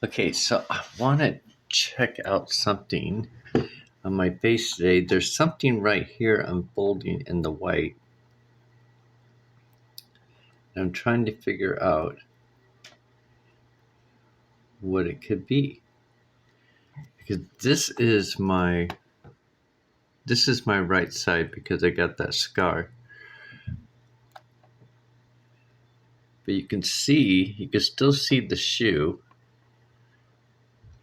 Okay, so I want to check out something on my face today. There's something right here unfolding in the white. I'm trying to figure out what it could be. Because this is my right side because I got that scar. But you can still see the shoe,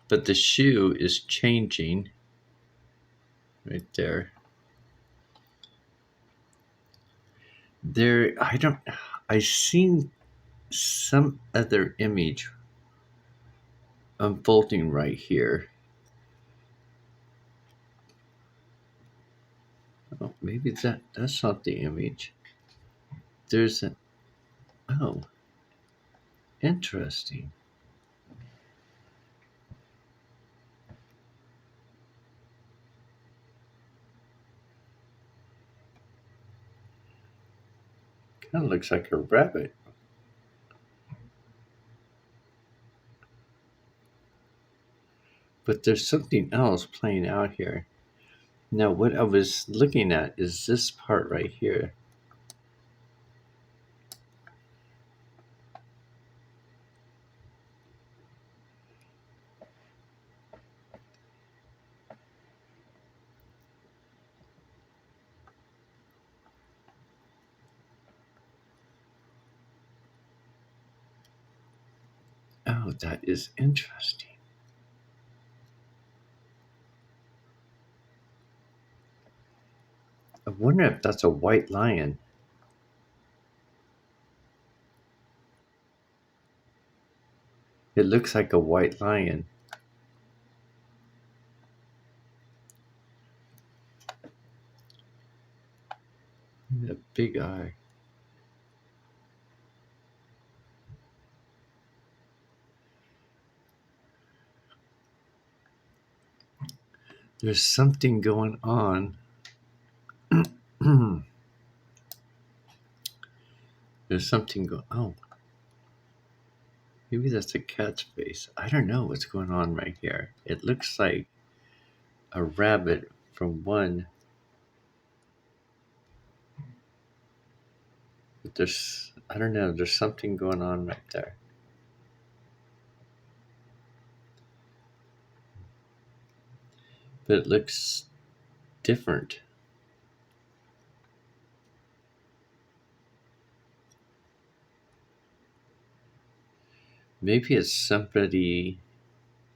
but the shoe is changing right there. I seen some other image unfolding right here. Oh, maybe that's not the image. There's a oh, interesting. Kind of looks like a rabbit. But there's something else playing out here. Now, what I was looking at is this part right here. Oh, that is interesting. I wonder if that's a white lion. It looks like a white lion. A big eye. There's something going on. There's something going. Oh, maybe that's a cat's face. I don't know what's going on right here. It looks like a rabbit from one. But I don't know. There's something going on right there. But it looks different. Maybe it's somebody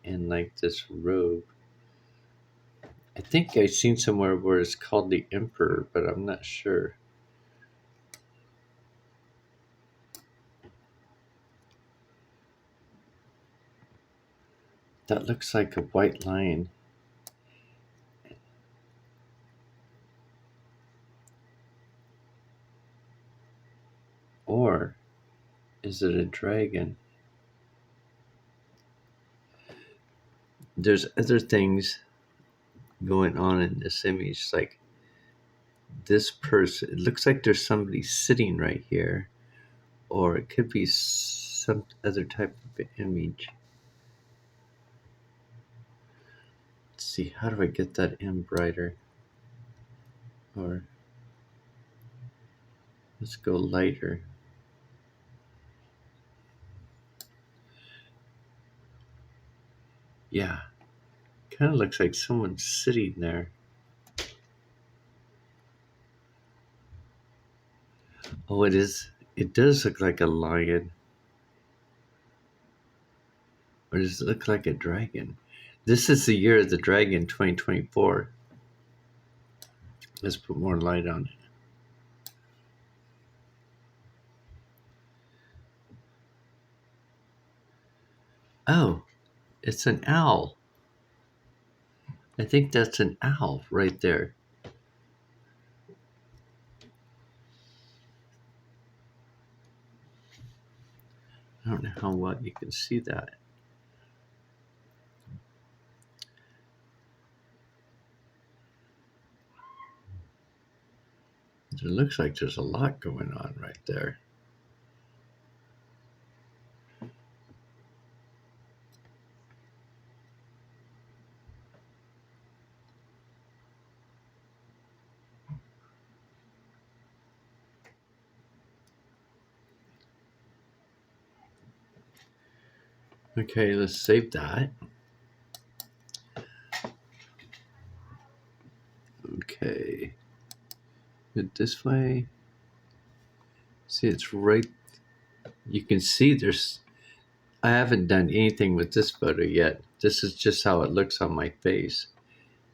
in like this robe. I think I've seen somewhere where it's called the Emperor, but I'm not sure. That looks like a white lion. Or is it a dragon? There's other things going on in this image. Like this person, it looks like there's somebody sitting right here, or it could be some other type of image. Let's see, how do I get that in brighter? Or let's go lighter. Yeah, kind of looks like someone's sitting there. Oh, it is. It does look like a lion. Or does it look like a dragon? This is the year of the dragon 2024. Let's put more light on it. Oh, it's an owl. I think that's an owl right there. I don't know how well you can see that. It looks like there's a lot going on right there. Okay, let's save that. Okay. It this way. See, it's right. You can see there's. I haven't done anything with this photo yet. This is just how it looks on my face.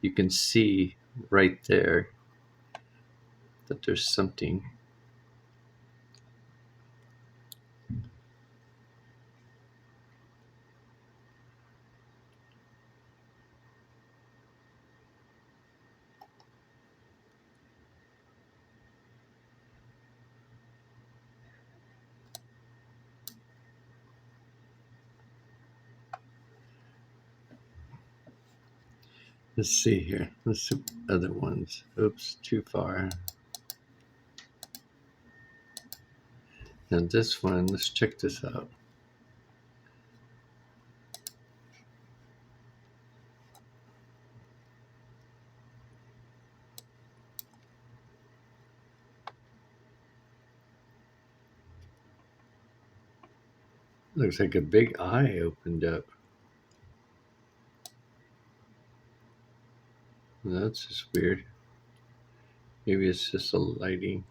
You can see right there that there's something. Let's see here. Let's see other ones. Oops, too far. Now this one, let's check this out. Looks like a big eye opened up. That's just weird. Maybe it's just a lighting.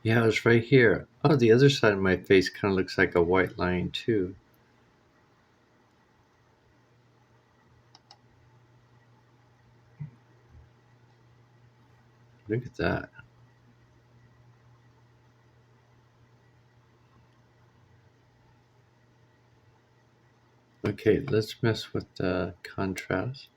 Yeah, it's right here. Oh, the other side of my face kind of looks like a white line too. Look at that. Okay, let's mess with the contrast.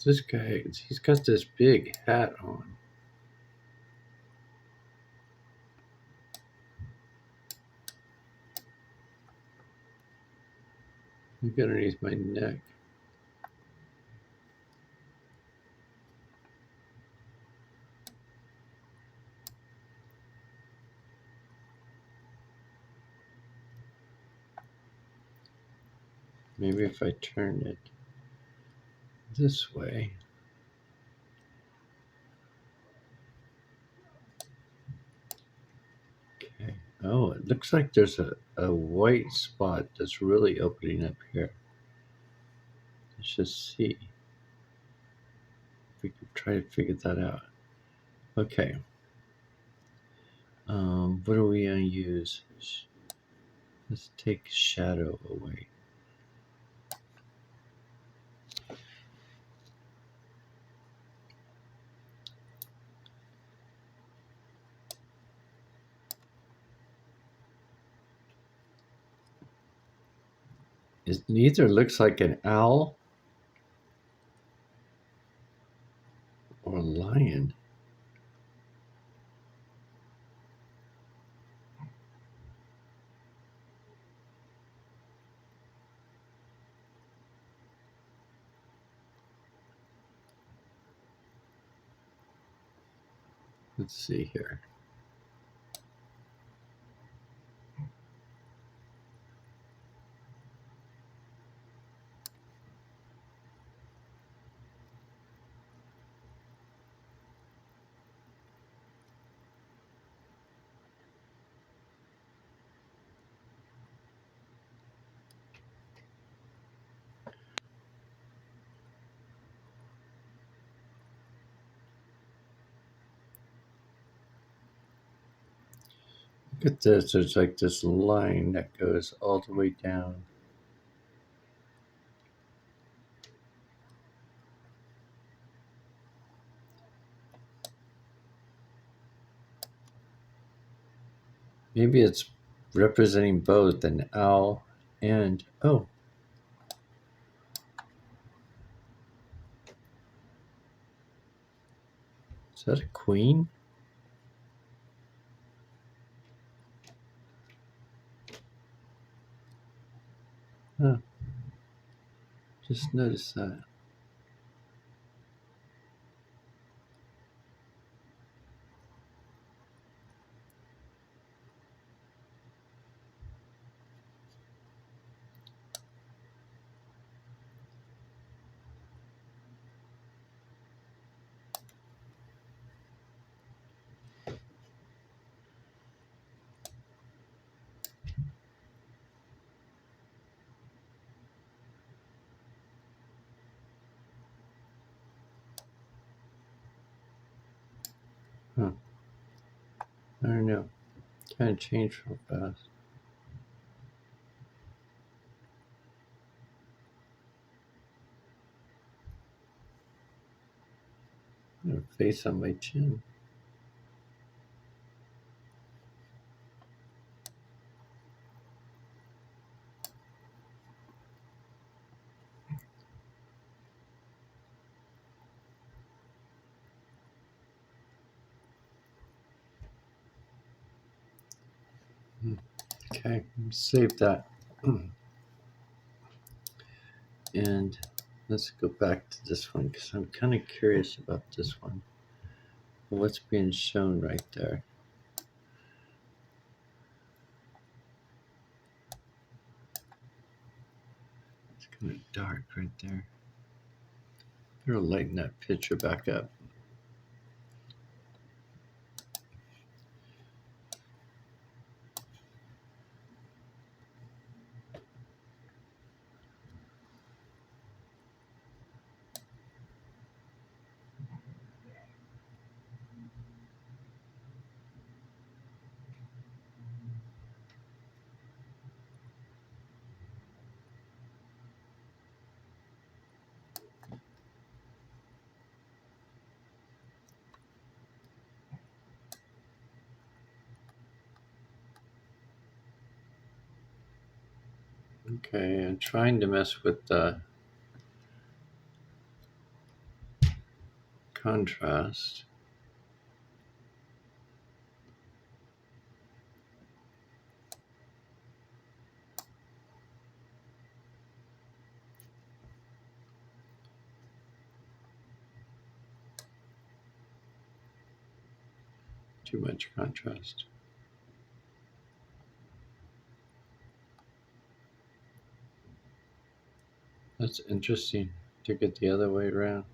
This guy, he's got this big hat on. Look underneath my neck. Maybe if I turn it this way. Okay. Oh, it looks like there's a white spot that's really opening up here. Let's just see if we can try to figure that out. Okay. What are we gonna use? Let's take shadow away. It neither looks like an owl or a lion. Let's see here. Look at this. There's like this line that goes all the way down. Maybe it's representing both an owl and oh, is that a queen? Huh. Just noticed that. Huh. I don't know. Kind of changed real fast. I have a face on my chin. Okay, save that. And let's go back to this one because I'm kind of curious about this one. What's being shown right there? It's kind of dark right there. Better lighten that picture back up. Okay, I'm trying to mess with the contrast. Too much contrast. That's interesting. Took it the other way around.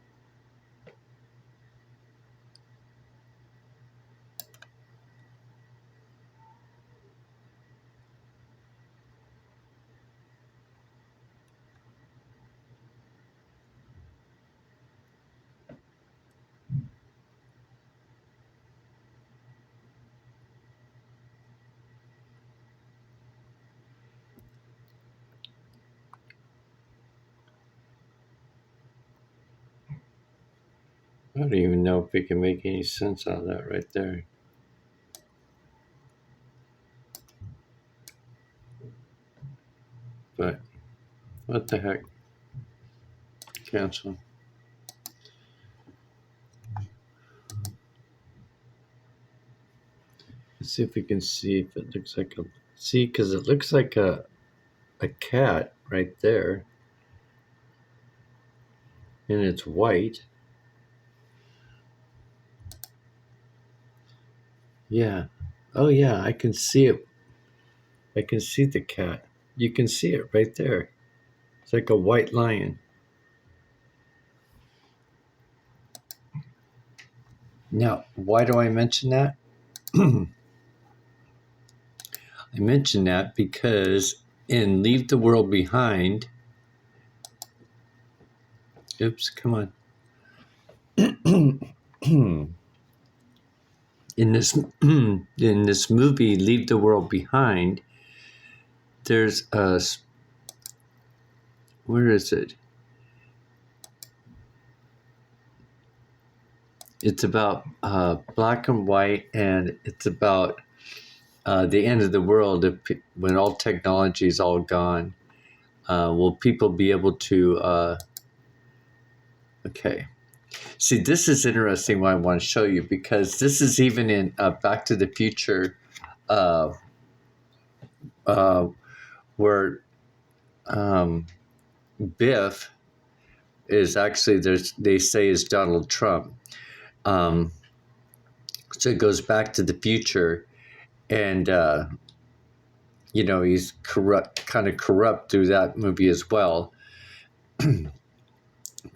I don't even know if we can make any sense out of that right there. But what the heck? Cancel. Let's see if we can see if it looks like a because it looks like a cat right there, and it's white. Yeah. Oh yeah, I can see it. I can see the cat. You can see it right there. It's like a white lion. Now, why do I mention that? I mention that because in Leave the World Behind, oops, come on. in this movie, Leave the World Behind, there's a, where is it? It's about black and white, and it's about the end of the world. When all technology is all gone, will people be able to? Okay, see, this is interesting. What I want to show you, because this is even in Back to the Future, uh, where Biff is actually they say is Donald Trump. Um, so it goes back to the future, and he's kind of corrupt through that movie as well.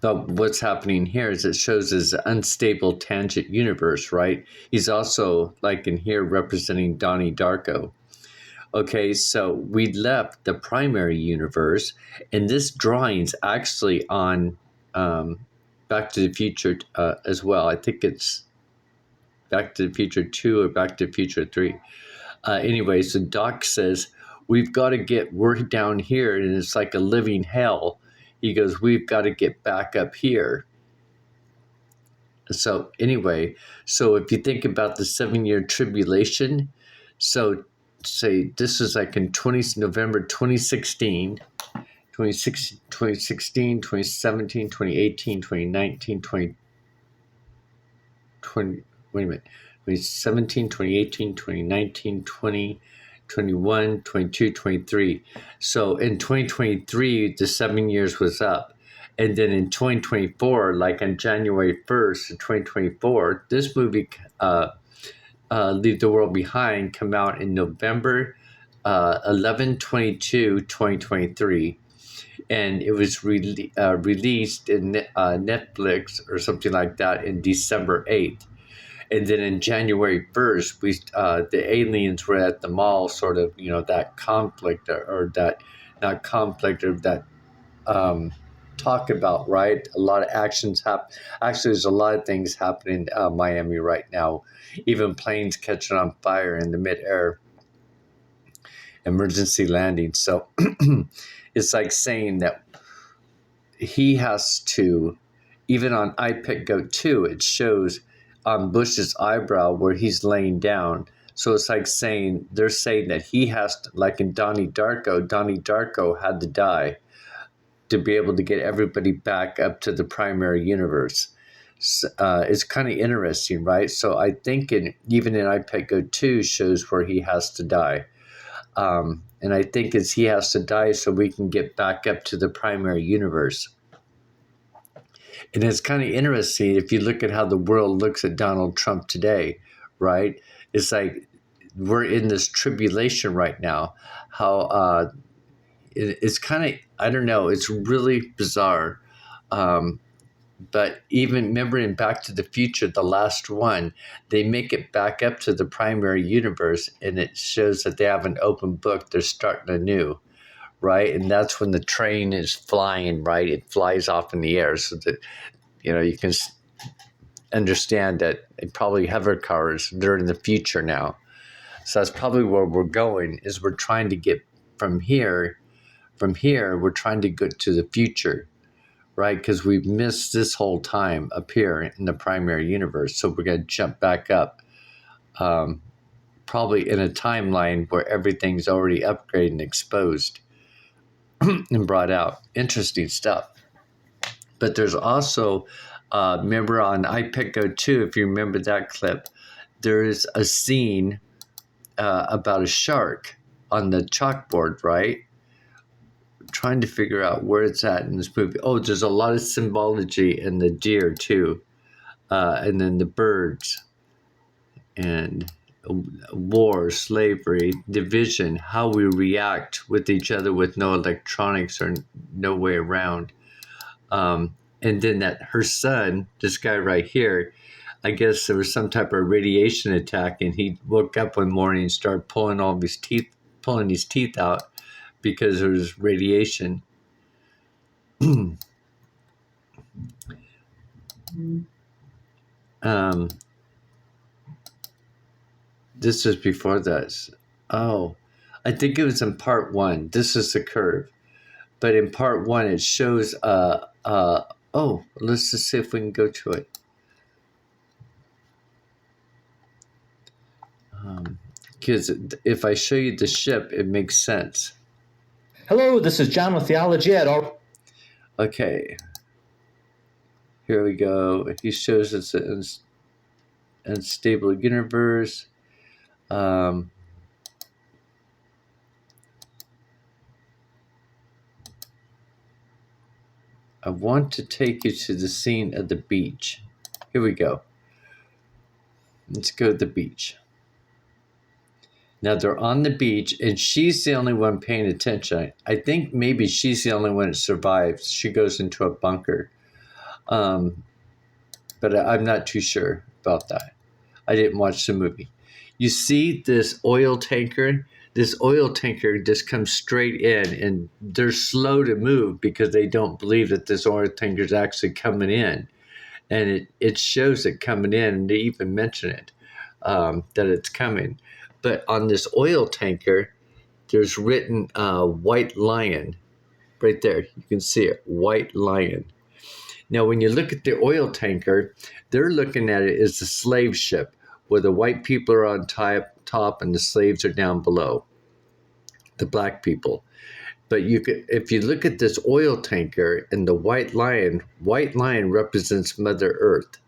But what's happening here is it shows his unstable tangent universe, right? He's also, like in here, representing Donnie Darko. Okay, so we left the primary universe, and this drawing's actually on Back to the Future as well. I think it's Back to the Future 2 or Back to the Future 3. Anyway, so Doc says, we're down here, and it's like a living hell. He goes, we've got to get back up here. So anyway, so if you think about the 7-year tribulation, so say this is like in November 2016, 2016, 2017, 2018, 2019, 2020, wait a minute, 2017, 2018, 2019, 20, 21, 22, 23. So in 2023, the 7 years was up. And then in 2024, like on January 1st, 2024, this movie, Leave the World Behind, come out in November 11/22/2023. And it was released in Netflix or something like that in December 8th. And then in January 1st, the aliens were at the mall, sort of, that conflict or that, not conflict, or that talk about, right? A lot of actions happen. Actually, there's a lot of things happening in Miami right now, even planes catching on fire in the midair, emergency landing. So it's like saying that he has to, even on I Pet Goat 2, it shows on Bush's eyebrow where he's laying down. So it's like they're saying that he has to, like in Donnie Darko had to die to be able to get everybody back up to the primary universe. It's kind of interesting, right? So I think even in I Pet Goat 2 shows where he has to die. And I think he has to die so we can get back up to the primary universe. And it's kind of interesting if you look at how the world looks at Donald Trump today, right? It's like we're in this tribulation right now. How it's kind of, I don't know, it's really bizarre. But even remember in Back to the Future, the last one, they make it back up to the primary universe, and it shows that they have an open book. They're starting anew, right? And that's when the train is flying, right? It flies off in the air, so that you can understand that it probably hover cars. They're in the future now, so that's probably where we're going. Is we're trying to get from here. From here, we're trying to get to the future. Right, because we've missed this whole time up here in the primary universe. So we're going to jump back up, probably in a timeline where everything's already upgraded and exposed and brought out. Interesting stuff. But there's also, remember on I Pet Goat 2, if you remember that clip, there is a scene about a shark on the chalkboard, right? Trying to figure out where it's at in this movie. Oh, there's a lot of symbology in the deer too, and then the birds, and war, slavery, division, how we react with each other with no electronics or no way around. And then that her son, this guy right here, I guess there was some type of radiation attack, and he woke up one morning and started pulling his teeth out because there was radiation. This was before this. Oh, I think it was in part 1. This is the curve. But in part 1, it shows, let's just see if we can go to it. Because if I show you the ship, it makes sense. Hello, this is John with Theology at All. Okay. Here we go. He shows us an unstable universe. I want to take you to the scene of the beach. Here we go. Let's go to the beach. Now they're on the beach, and she's the only one paying attention. I think maybe she's the only one that survives. She goes into a bunker. But I'm not too sure about that. I didn't watch the movie. You see this oil tanker? This oil tanker just comes straight in, and they're slow to move because they don't believe that this oil tanker is actually coming in. And it shows it coming in, and they even mention it, that it's coming. But on this oil tanker, there's written White Lion right there. You can see it, White Lion. Now, when you look at the oil tanker, they're looking at it as a slave ship where the white people are on top and the slaves are down below, the black people. But if you look at this oil tanker and the White Lion represents Mother Earth,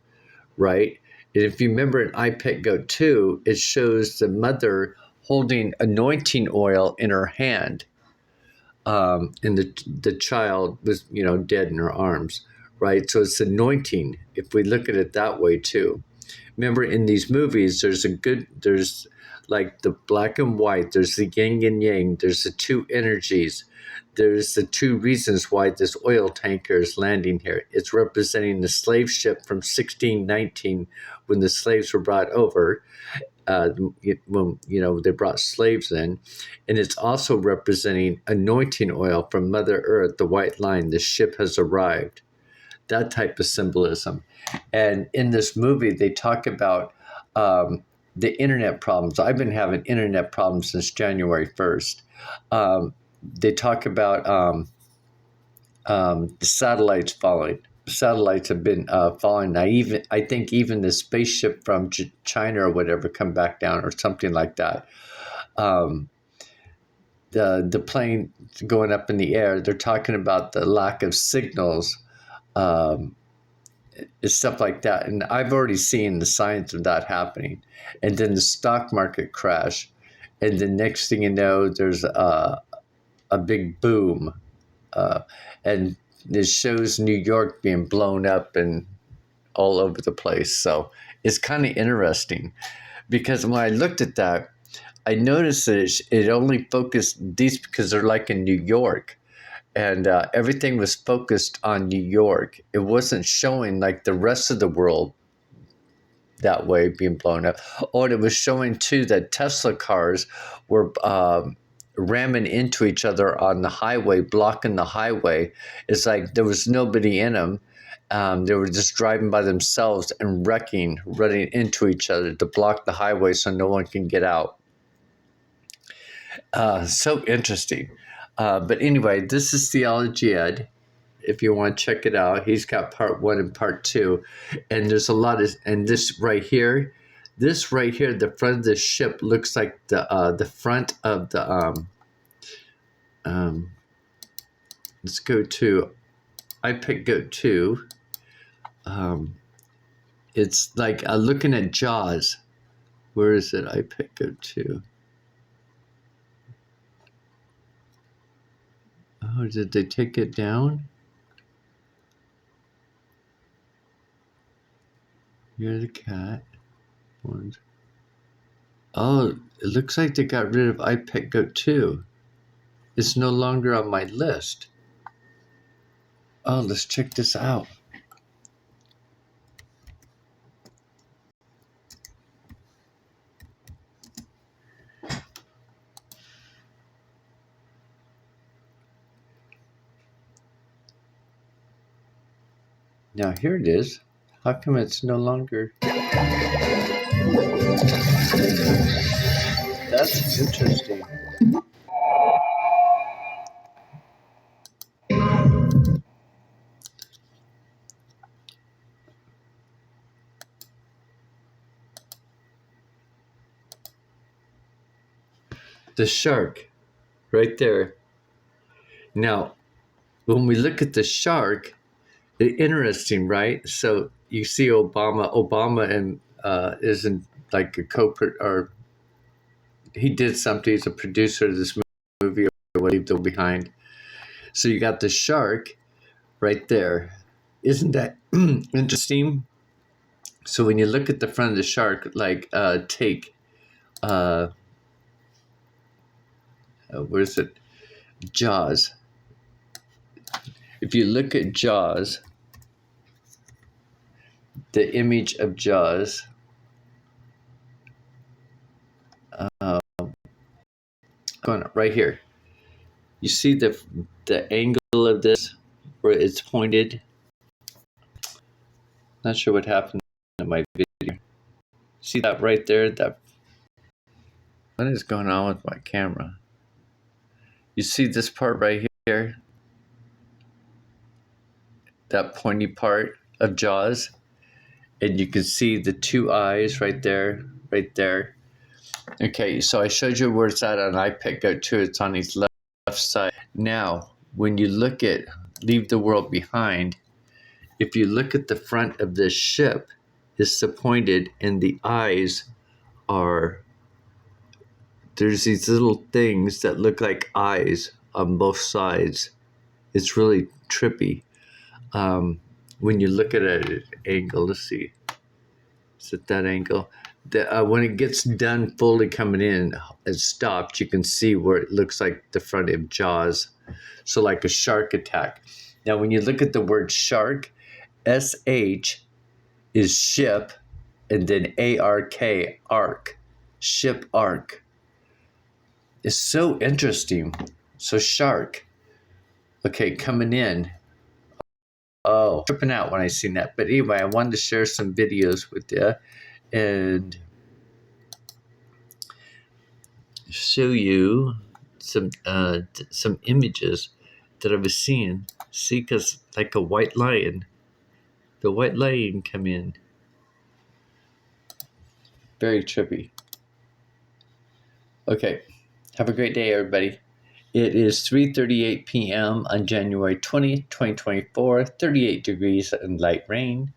right? And if you remember in iPet Goat 2, it shows the mother holding anointing oil in her hand, and the child was, dead in her arms, right? So it's anointing, if we look at it that way too. Remember, in these movies, there's like the black and white, there's the yin and yang, there's the two energies, there's the two reasons why this oil tanker is landing here. It's representing the slave ship from 1619 when the slaves were brought over, when they brought slaves in, and it's also representing anointing oil from Mother Earth, the White Lion. The ship has arrived. That type of symbolism. And in this movie, they talk about the internet problems. I've been having internet problems since January 1st. They talk about the satellites falling. Satellites have been falling. I think even the spaceship from China or whatever come back down or something like that. The plane going up in the air. They're talking about the lack of signals, stuff like that. And I've already seen the signs of that happening. And then the stock market crash, and the next thing you know, there's a big boom, and it shows New York being blown up and all over the place. So it's kind of interesting, because when I looked at that, I noticed that it only focused these because they're like in New York, and everything was focused on New York. It wasn't showing like the rest of the world that way being blown up. Oh, and it was showing too that Tesla cars were ramming into each other on the highway, blocking the highway. It's like there was nobody in them. They were just driving by themselves and running into each other to block the highway so no one can get out. So interesting. But anyway, this is Theology Ed. If you want to check it out, he's got part 1 and part 2. And there's a lot of, and this right here, the front of the ship looks like the front of the, let's go to iPet Goat 2. It's like looking at Jaws. Where is it? iPet Goat 2. Oh, did they take it down? You're the cat. Ones. Oh, it looks like they got rid of iPet Goat 2. It's no longer on my list. Oh, let's check this out. Now here it is. How come it's no longer? That's interesting. The shark, right there. Now, when we look at the shark, interesting, right? So you see Obama and isn't like a or he did something. He's a producer of this movie, or what he left behind. So you got the shark, right there. Isn't that interesting? So when you look at the front of the shark, like take, where is it? Jaws. If you look at Jaws, the image of Jaws, going right here. You see the angle of this where it's pointed. Not sure what happened to my video. See that right there? That what is going on with my camera? You see this part right here? That pointy part of Jaws? And you can see the two eyes right there, right there. Okay, so I showed you where it's at on iPic too. It's on his left side. Now, when you look at Leave the World Behind, if you look at the front of this ship, it's pointed and the eyes are, there's these little things that look like eyes on both sides. It's really trippy. When you look at it at an angle, let's see. Is it that angle? When it gets done fully coming in and stopped, you can see where it looks like the front of Jaws. So like a shark attack. Now, when you look at the word shark, SH is ship, and then ARK, ark, ship ark. It's so interesting. So shark. Okay, coming in. Oh, tripping out when I seen that. But anyway, I wanted to share some videos with you and show you some images that I was seeing. See, because like a white lion, the white lion come in. Very trippy. Okay, have a great day, everybody. It is 3:38 p.m. on January 20th, 2024, 38 degrees and light rain.